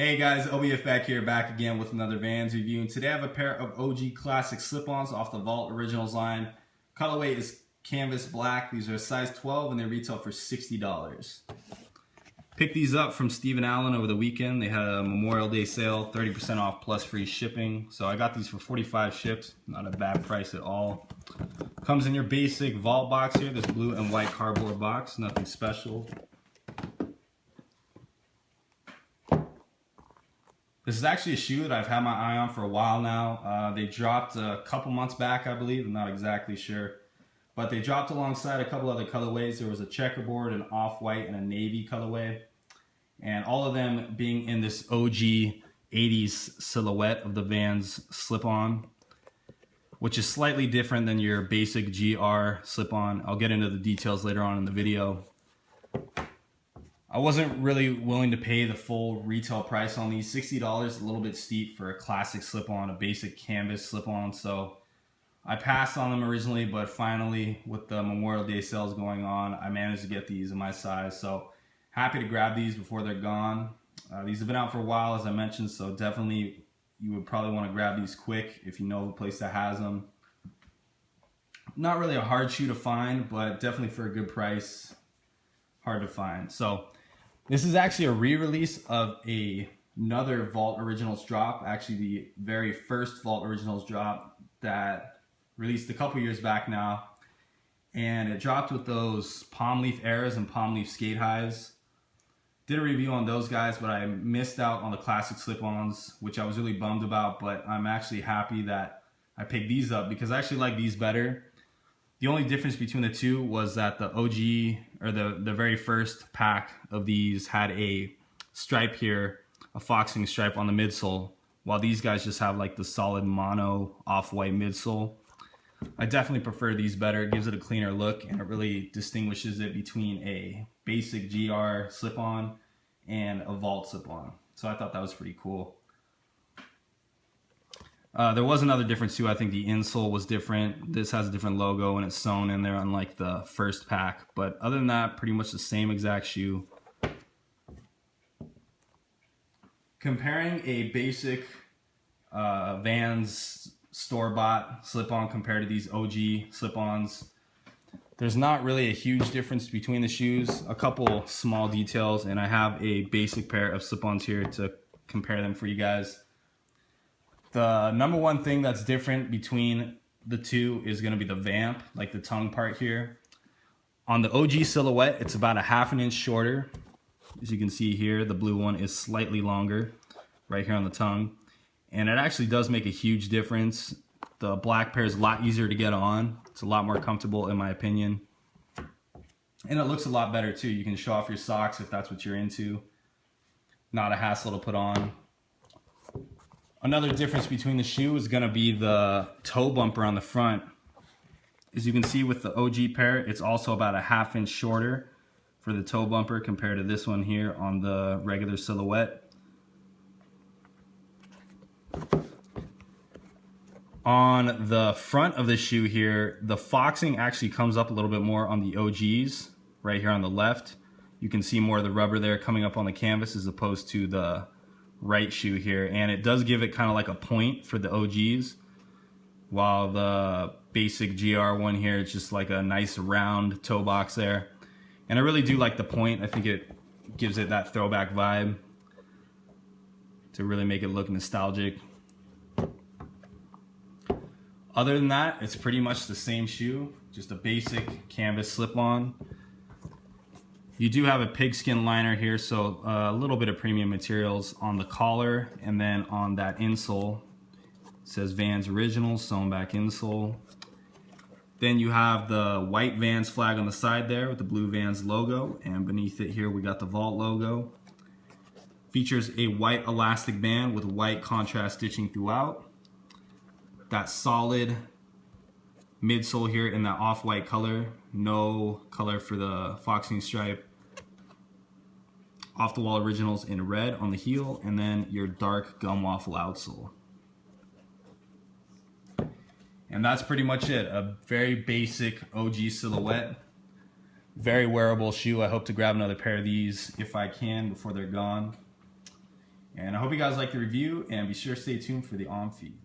Hey guys, OBF back here, back again with another Vans review. And today I have a pair of OG classic slip-ons off the Vault Originals line. Colorway is canvas black. These are a size 12 and they retail for $60. Picked these up from Stephen Allen over the weekend. They had a Memorial Day sale, 30% off plus free shipping. So I got these for $45 shipped. Not a bad price at all. Comes in your basic Vault box here, this blue and white cardboard box, nothing special. This is actually a shoe that I've had my eye on for a while now. They dropped a couple months back, I believe. I'm not exactly sure. But they dropped alongside a couple other colorways. There was a checkerboard, an off-white, and a navy colorway. And all of them being in this OG 80s silhouette of the Vans slip-on, which is slightly different than your basic GR slip-on. I'll get into the details later on in the video. I wasn't really willing to pay the full retail price on these. $60, a little bit steep for a classic slip-on, a basic canvas slip-on. So I passed on them originally, but finally with the Memorial Day sales going on, I managed to get these in my size. So happy to grab these before they're gone. These have been out for a while, as I mentioned, so definitely you would probably want to grab these quick if you know of a place that has them. Not really a hard shoe to find, but definitely for a good price, hard to find. So this is actually a re-release of another Vault Originals drop, actually the very first Vault Originals drop that released a couple years back now. And it dropped with those palm leaf Airs and palm leaf skate highs. Did a review on those guys, but I missed out on the classic slip-ons, which I was really bummed about, but I'm actually happy that I picked these up because I actually like these better. The only difference between the two was that the OG, or the very first pack of these, had a stripe here, a foxing stripe on the midsole, while these guys just have like the solid mono off-white midsole. I definitely prefer these better. It gives it a cleaner look and it really distinguishes it between a basic GR slip-on and a Vault slip-on. So I thought that was pretty cool. There was another difference too. I think the insole was different. This has a different logo and it's sewn in there unlike the first pack. But other than that, pretty much the same exact shoe. Comparing a basic Vans store-bought slip-on compared to these OG slip-ons, there's not really a huge difference between the shoes. A couple small details, and I have a basic pair of slip-ons here to compare them for you guys. The number one thing that's different between the two is going to be the vamp, like the tongue part here. On the OG silhouette, it's about a ½ inch shorter. As you can see here, the blue one is slightly longer right here on the tongue. And it actually does make a huge difference. The black pair is a lot easier to get on. It's a lot more comfortable in my opinion. And it looks a lot better too. You can show off your socks if that's what you're into. Not a hassle to put on. Another difference between the shoe is going to be the toe bumper on the front. As you can see with the OG pair, it's also about a ½ inch shorter for the toe bumper compared to this one here on the regular silhouette. On the front of the shoe here, the foxing actually comes up a little bit more on the OGs, right here on the left. You can see more of the rubber there coming up on the canvas as opposed to the right shoe here, and it does give it kind of like a point for the OGs, while the basic GR one here, it's just like a nice round toe box there. And I really do like the point. I think it gives it that throwback vibe to really make it look nostalgic. Other than that, it's pretty much the same shoe, just a basic canvas slip-on. You do have a pigskin liner here, so a little bit of premium materials on the collar, and then on that insole, it says Vans Originals, sewn back insole. Then you have the white Vans flag on the side there with the blue Vans logo, and beneath it here we got the Vault logo. Features a white elastic band with white contrast stitching throughout. That solid midsole here in that off-white color, no color for the foxing stripe. Off the Wall Originals in red on the heel, and then your dark gum waffle outsole. And that's pretty much it. A very basic OG silhouette. Very wearable shoe. I hope to grab another pair of these if I can before they're gone. And I hope you guys like the review, and be sure to stay tuned for the on feed.